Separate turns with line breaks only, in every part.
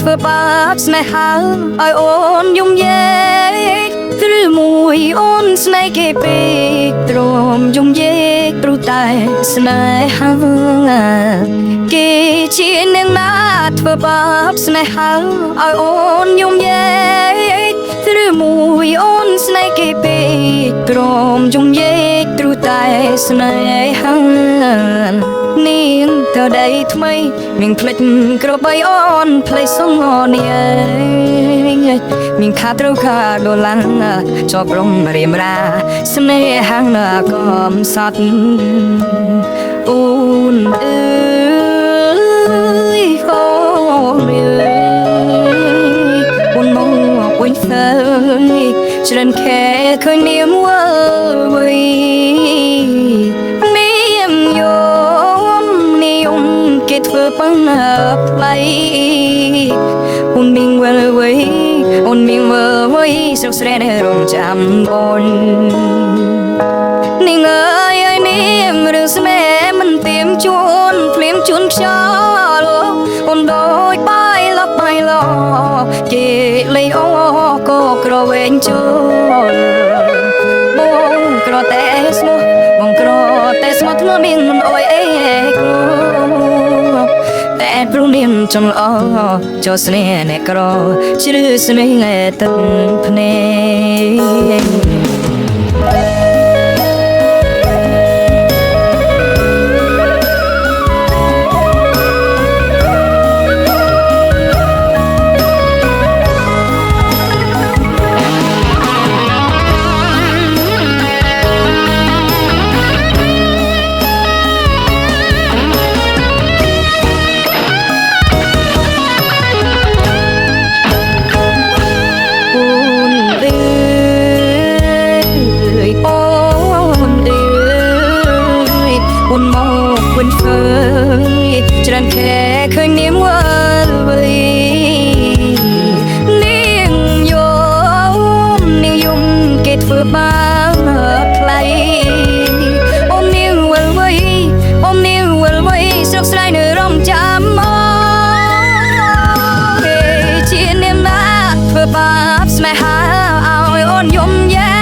ធ្វើបាបស្នេហាឲ្យអូនយំយេឬមួយអូនស្នេហ៍គេពេកទ្រាំយំយេព្រោះតែស្នេហាគេជាអ្នកណាធ្វើបាបស្នេហាឲ្យអូនយំយេឬមួយអូនស្នេហ៍គេពេកទ្រាំយំយេព្រោះតែស្នេហានាងទៅដីថ្មីមានផ្លិចក្របីអូនផ្លេចសងនេះមានខាត្រូវខាដុល្លារជាប់រំរៀមរាស្នេហាកំសត់អូនអើយអូនអើយអូនមកវិញទៅច្រិនខែឃើញនាមវើយគេធ្វើបង្ផ្លៃអូនមានវិលវ័យអូនមានវិលវ័យស្រុកស្រែនៅរងចាំអូននាងអើយមានរឿងស្នេហ៍មិនទៀមជួនភ្លាមជូនខ្យល់អូនដូចបាយឡប់បាយឡគេលេងអូក៏ក្រវែងចូលបងក្រតែស្មោះបងក្រតែស្មោះធ្ងន់មានមិនអើយអីគ្រូតែព្រោះនាមចង់ល្អចូលស្នេហ៍អ្នកក្រជ្រឺស្នេហ៍ទឹកភ្នែកវិញធ្វើច្រានខែឃើញនាមវល់វ័យនាងយំគេធ្វើបាបថ្លៃអូននាងវល់វ័យអូននាងវល់វ័យស្រុកស្រែនៅរំចាំគេជានាមណាធ្វើបាបស្នេហាឲ្យអូនយំយេ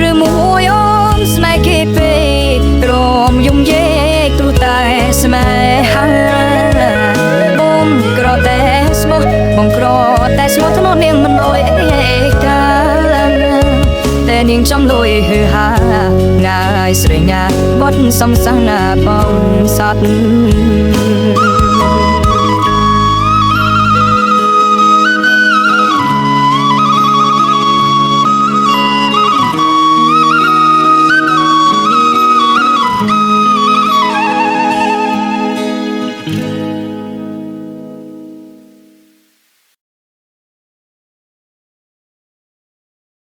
ឬមួយអូនស្នេហ៍គេពេកទ្រាំយំយេតែស្នេហាបងក្រតែស្មោះបងក្រតែស្មោះធ្នោនាងមិនអើយអីកាតែនាងចំលួយហឺហាងាយស្រេញណាបត់សំសាណាបងសត់